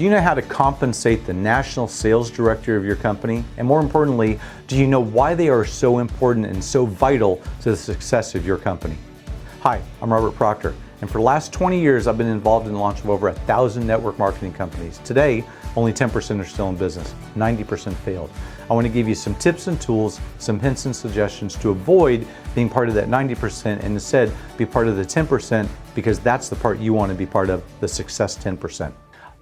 Do you know how to compensate the national sales director of your company? And more importantly, do you know why they are so important and so vital to the success of your company? Hi, I'm Robert Proctor, and for the last 20 years I've been involved in the launch of over 1,000 network marketing companies. Today, only 10% are still in business, 90% failed. I want to give you some tips and tools, some hints and suggestions to avoid being part of that 90% and instead be part of the 10%, because that's the part you want to be part of, the success 10%.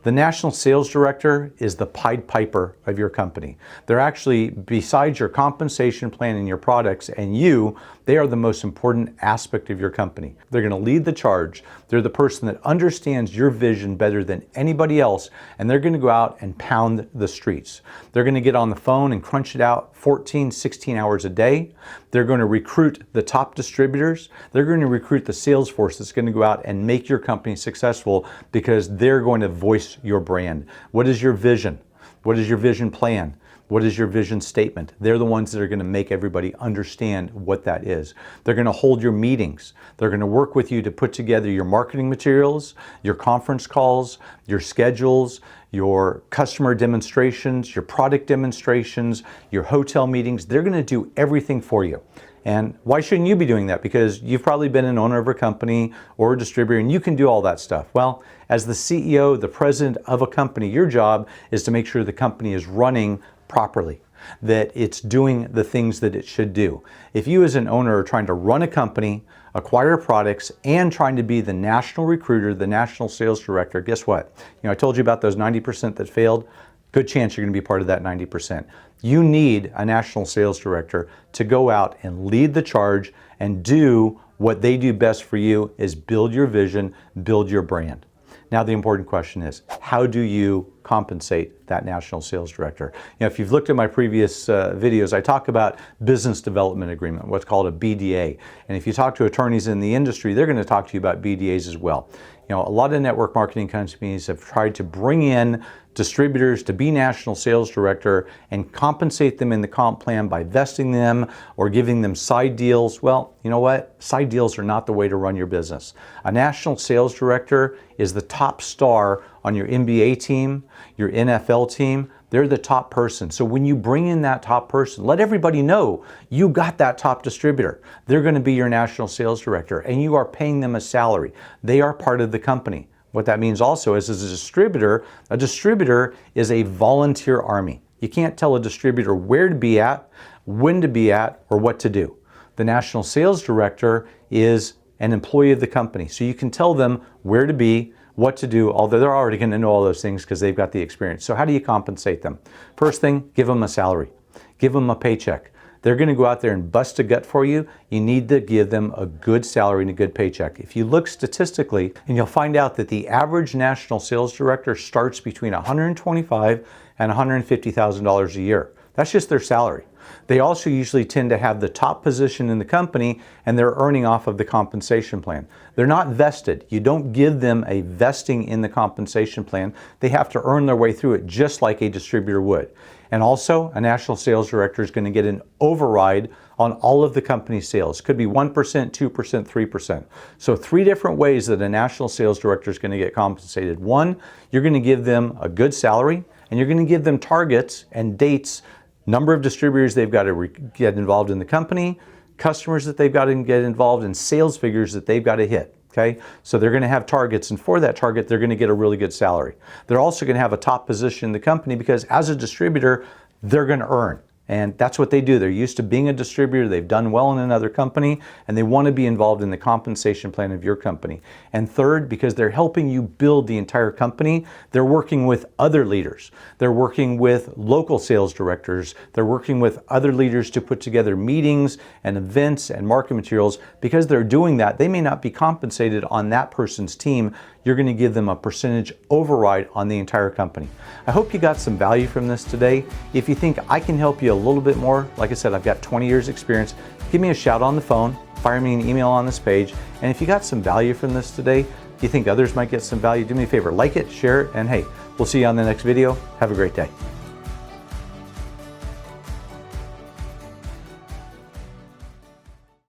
The national sales director is the Pied Piper of your company. They're actually, besides your compensation plan and your products and you, they are the most important aspect of your company. They're going to lead the charge. They're the person that understands your vision better than anybody else, and they're going to go out and pound the streets. They're going to get on the phone and crunch it out 14, 16 hours a day. They're going to recruit the top distributors. They're going to recruit the sales force that's going to go out and make your company successful, because they're going to voice your brand. What is your vision? What is your vision plan? What is your vision statement? They're the ones that are going to make everybody understand what that is. They're going to hold your meetings. They're going to work with you to put together your marketing materials, your conference calls, your schedules, your customer demonstrations, your product demonstrations, your hotel meetings. They're going to do everything for you. And why shouldn't you be doing that? Because you've probably been an owner of a company or a distributor and you can do all that stuff. Well, as the CEO, the president of a company, your job is to make sure the company is running properly, that it's doing the things that it should do. If you as an owner are trying to run a company, acquire products, and trying to be the national recruiter, the national sales director, guess what? I told you about those 90% that failed. Good chance you're going to be part of that 90%. You need a national sales director to go out and lead the charge and do what they do best for you, is build your vision, build your brand. Now the important question is, how do you compensate that national sales director? If you've looked at my previous videos, I talk about business development agreement, what's called a BDA. And if you talk to attorneys in the industry, they're going to talk to you about BDAs as well. A lot of network marketing companies have tried to bring in distributors to be national sales director and compensate them in the comp plan by vesting them or giving them side deals. Well, you know what? Side deals are not the way to run your business. A national sales director is the top star on your NBA team, your NFL team. They're the top person. So when you bring in that top person, let everybody know you got that top distributor. They're going to be your national sales director and you are paying them a salary. They are part of the company. What that means also is, as a distributor is a volunteer army. You can't tell a distributor where to be at, when to be at, or what to do. The national sales director is an employee of the company. So you can tell them where to be, what to do, although they're already going to know all those things because they've got the experience. So how do you compensate them? First thing, give them a salary. Give them a paycheck. They're going to go out there and bust a gut for you. You need to give them a good salary and a good paycheck. If you look statistically, and you'll find out that the average national sales director starts between $125,000 and $150,000 a year. That's just their salary. They also usually tend to have the top position in the company and they're earning off of the compensation plan. They're not vested. You don't give them a vesting in the compensation plan. They have to earn their way through it just like a distributor would. And also, a national sales director is going to get an override on all of the company's sales. Could be 1%, 2%, 3%. So 3 different ways that a national sales director is going to get compensated. 1, you're going to give them a good salary and you're going to give them targets and dates, number of distributors they've got to get involved in the company, customers that they've got to get involved in, sales figures that they've got to hit. Okay, so they're going to have targets, and for that target, they're going to get a really good salary. They're also going to have a top position in the company because as a distributor, they're going to earn. And that's what they do. They're used to being a distributor. They've done well in another company, and they want to be involved in the compensation plan of your company. And third, because they're helping you build the entire company, they're working with other leaders. They're working with local sales directors. They're working with other leaders to put together meetings and events and marketing materials. Because they're doing that, they may not be compensated on that person's team. You're going to give them a percentage override on the entire company. I hope you got some value from this today. If you think I can help you a little bit more, like I said, I've got 20 years experience. Give me a shout on the phone, fire me an email on this page. And if you got some value from this today, you think others might get some value, do me a favor, like it, share it, and hey, we'll see you on the next video. Have a great day.